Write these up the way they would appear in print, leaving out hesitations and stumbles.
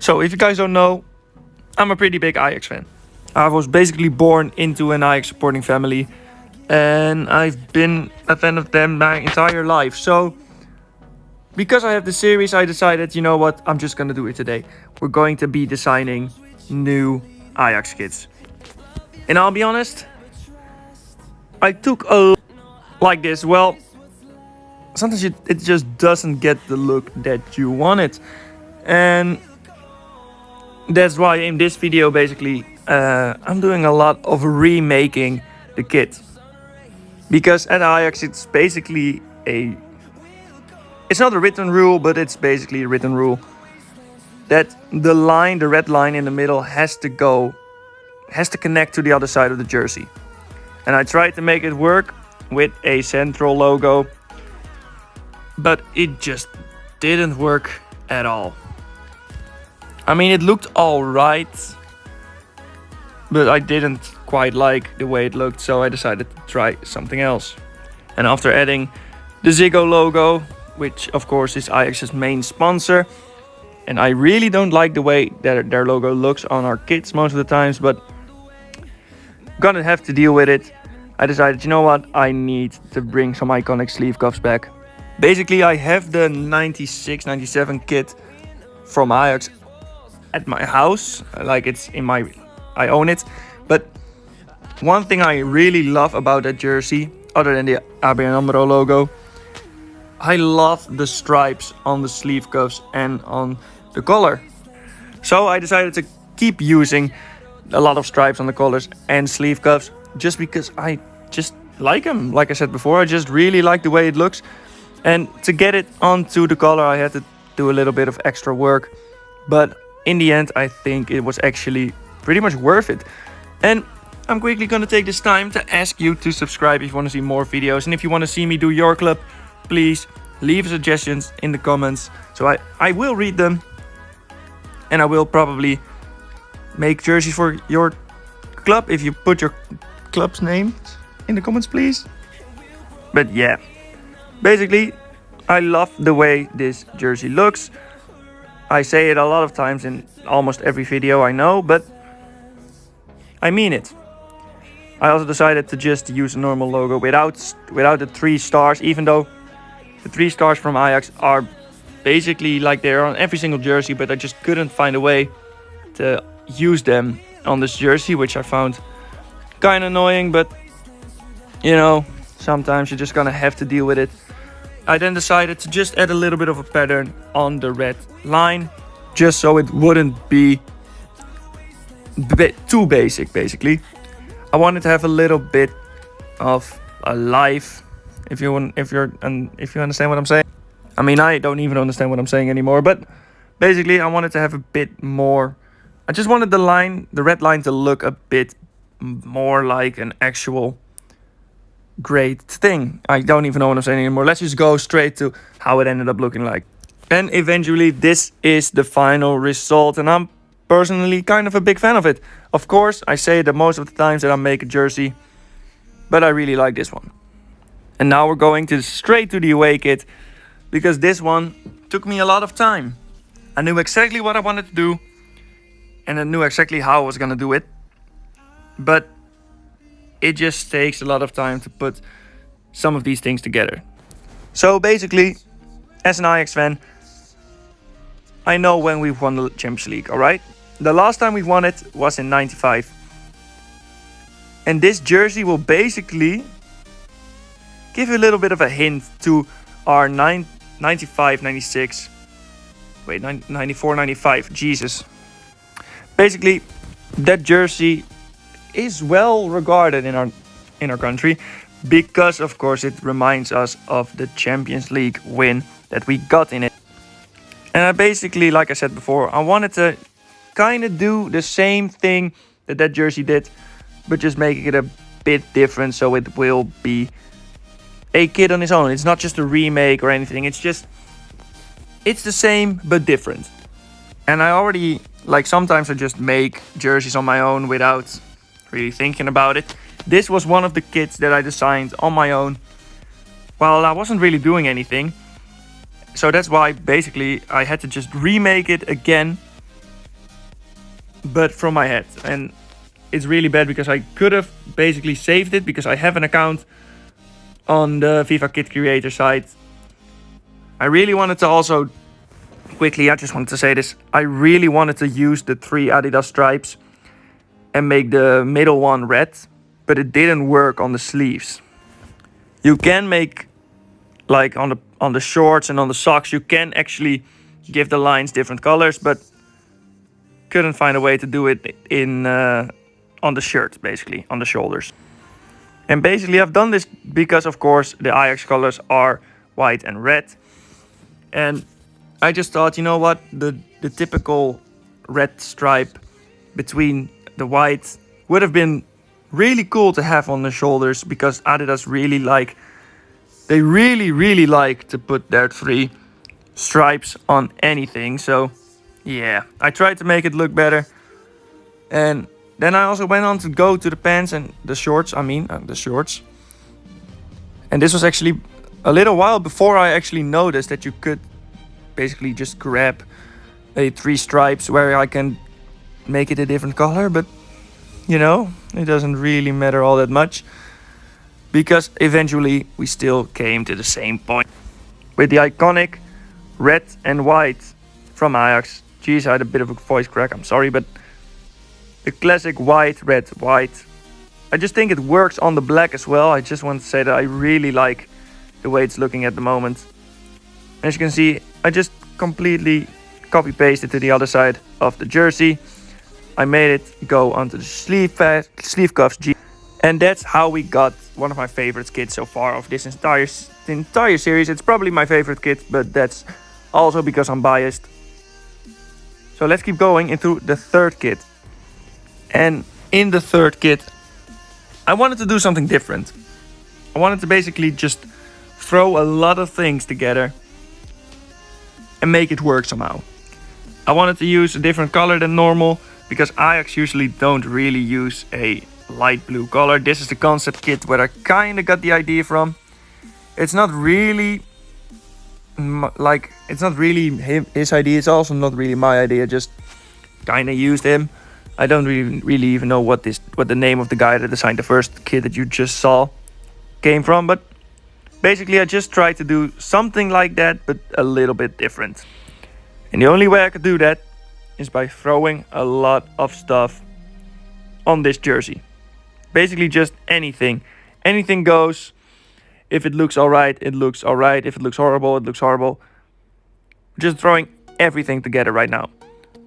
So if you guys don't know, I'm a pretty big Ajax fan. I was basically born into an Ajax supporting family, and I've been a fan of them my entire life. So because I have the series, I decided, you know what, I'm just gonna do it today. We're going to be designing new Ajax kits. And I'll be honest, I took a like this. Well, sometimes it just doesn't get the look that you want it. And that's why in this video, basically, I'm doing a lot of remaking the kit. Because at Ajax, it's basically it's not a written rule, but it's basically a written rule that the red line in the middle has to connect to the other side of the jersey. And I tried to make it work with a central logo, but it just didn't work at all. I mean, it looked alright, but I didn't quite like the way it looked, so I decided to try something else. And after adding the Ziggo logo, which of course is Ajax's main sponsor, and I really don't like the way that their logo looks on our kits most of the times, but gonna have to deal with it. I decided, you know what, I need to bring some iconic sleeve cuffs back. Basically, I have the 96, 97 kit from Ajax at my house, like it's in my, I own it. But one thing I really love about that jersey, other than the ABN AMRO logo, I love the stripes on the sleeve cuffs and on the collar. So I decided to keep using a lot of stripes on the collars and sleeve cuffs, just because I just like them. Like I said before, I just really like the way it looks. And to get it onto the collar, I had to do a little bit of extra work. But in the end, I think it was actually pretty much worth it. And I'm quickly going to take this time to ask you to subscribe if you want to see more videos. And if you want to see me do your club, please leave suggestions in the comments. So I will read them. And I will probably make jerseys for your club if you put your club's name in the comments, please. But yeah, basically, I love the way this jersey looks. I say it a lot of times in almost every video, I know, but I mean it. I also decided to just use a normal logo without the 3 stars, even though the 3 stars from Ajax are basically like they're on every single jersey, but I just couldn't find a way to use them on this jersey, which I found kind of annoying, but you know, sometimes you're just gonna have to deal with it. I then decided to just add a little bit of a pattern on the red line, just so it wouldn't be too basic, basically. I wanted to have a little bit of a life, if you understand what I'm saying. I mean, I don't even understand what I'm saying anymore, but basically I wanted to have a bit more. I just wanted the red line to look a bit more like an actual great thing. I don't even know what I'm saying anymore. Let's just go straight to how it ended up looking like. And eventually this is the final result, and I'm personally kind of a big fan of it. Of course, I say that most of the times that I make a jersey, but I really like this one. And now we're going straight to the away kit, because this one took me a lot of time. I knew exactly what I wanted to do, and I knew exactly how I was gonna do it, but it just takes a lot of time to put some of these things together. So basically, as an Ajax fan, I know when we've won the Champions League, alright? The last time we won it was in 95. And this jersey will basically give you a little bit of a hint to our 95, 96, wait, 94, 95, Jesus. Basically, that jersey is well regarded in our country, because of course it reminds us of the Champions League win that we got in it. And I basically, like I said before, I wanted to kind of do the same thing that jersey did, but just making it a bit different, so it will be a kit on its own. It's not just a remake or anything, it's the same but different. And I already, like, sometimes I just make jerseys on my own without really thinking about it. This was one of the kits that I designed on my own while I wasn't really doing anything. So that's why basically I had to just remake it again but from my head. And it's really bad because I could have basically saved it because I have an account on the FIFA Kit Creator site. I really wanted to also, quickly, I just wanted to say this. I really wanted to use the 3 Adidas stripes and make the middle one red, but it didn't work on the sleeves. You can make, like on the shorts and on the socks, you can actually give the lines different colors, but couldn't find a way to do it in on the shirt, basically, on the shoulders. And basically I've done this because, of course, the Ajax colors are white and red. And I just thought, you know what, the typical red stripe between the white would have been really cool to have on the shoulders, because Adidas really like to put their 3 stripes on anything. So yeah, I tried to make it look better. And then I also went on to go to the pants and the shorts, the shorts. And this was actually a little while before I actually noticed that you could basically just grab a 3 stripes where I can make it a different color. But you know, it doesn't really matter all that much, because eventually we still came to the same point with the iconic red and white from Ajax. Geez, I had a bit of a voice crack, I'm sorry, but the classic white, red, white. I just think it works on the black as well. I just want to say that I really like the way it's looking at the moment. As you can see, I just completely copy pasted to the other side of the jersey. I made it go onto the sleeve cuffs. And that's how we got one of my favorite kits so far of this entire series. It's probably my favorite kit, but that's also because I'm biased. So let's keep going into the third kit. And in the third kit, I wanted to do something different. I wanted to basically just throw a lot of things together and make it work somehow. I wanted to use a different color than normal, because Ajax usually don't really use a light blue color. This is the concept kit where I kind of got the idea from. It's not really his idea. It's also not really my idea. Just kind of used him. I don't really even know what the name of the guy that designed the first kit that you just saw came from. But basically I just tried to do something like that, but a little bit different. And the only way I could do that is by throwing a lot of stuff on this jersey. Basically just anything. Anything goes. If it looks alright, it looks alright. If it looks horrible, it looks horrible. Just throwing everything together right now.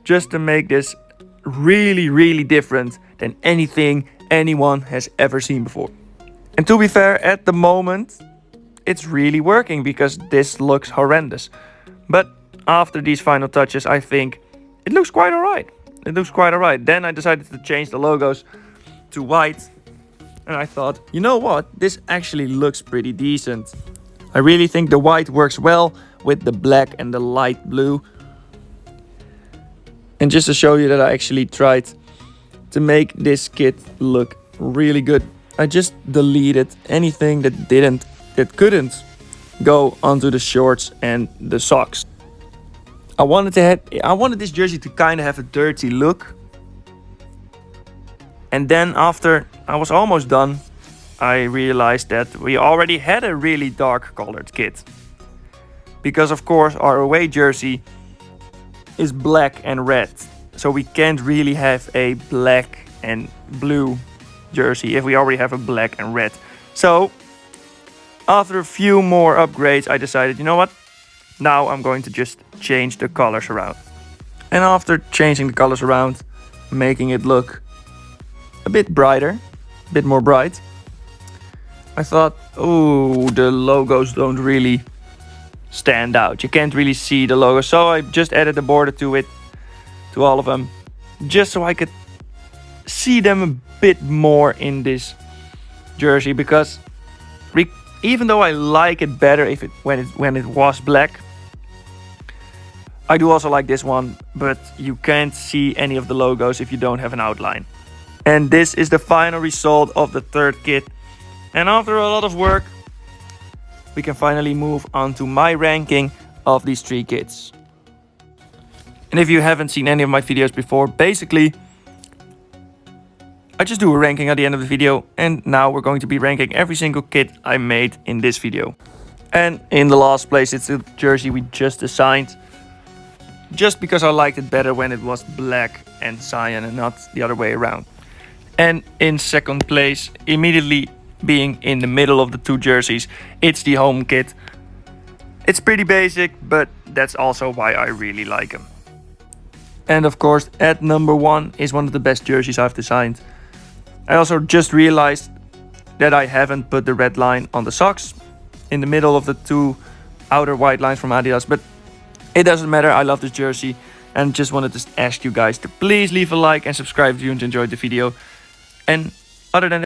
Just to make this really different than anything anyone has ever seen before. And to be fair, at the moment, it's really working, because this looks horrendous. But after these final touches, I think it looks quite alright. It looks quite alright. Then I decided to change the logos to white. And I thought, you know what? This actually looks pretty decent. I really think the white works well with the black and the light blue. And just to show you that I actually tried to make this kit look really good, I just deleted anything that couldn't go onto the shorts and the socks. I wanted this jersey to kind of have a dirty look. And then after I was almost done, I realized that we already had a really dark colored kit. Because of course our away jersey is black and red. So we can't really have a black and blue jersey if we already have a black and red. So after a few more upgrades, I decided, you know what? Now I'm going to just change the colors around. And after changing the colors around, making it look a bit brighter, a bit more bright, I thought, oh, the logos don't really stand out. You can't really see the logo. So I just added a border to it, to all of them, just so I could see them a bit more in this jersey. Because even though I like it better when it was black, I do also like this one, but you can't see any of the logos if you don't have an outline. And this is the final result of the third kit. And after a lot of work, we can finally move on to my ranking of these 3 kits. And if you haven't seen any of my videos before, basically I just do a ranking at the end of the video, and now we're going to be ranking every single kit I made in this video. And in the last place, it's the jersey we just assigned, just because I liked it better when it was black and cyan and not the other way around. And in second place, immediately being in the middle of the two jerseys, it's the home kit. It's pretty basic, but that's also why I really like them. And of course, at number 1 is one of the best jerseys I've designed. I also just realized that I haven't put the red line on the socks in the middle of the two outer white lines from Adidas, but it doesn't matter. I love this jersey and just wanted to ask you guys to please leave a like and subscribe if you enjoyed the video. And other than that,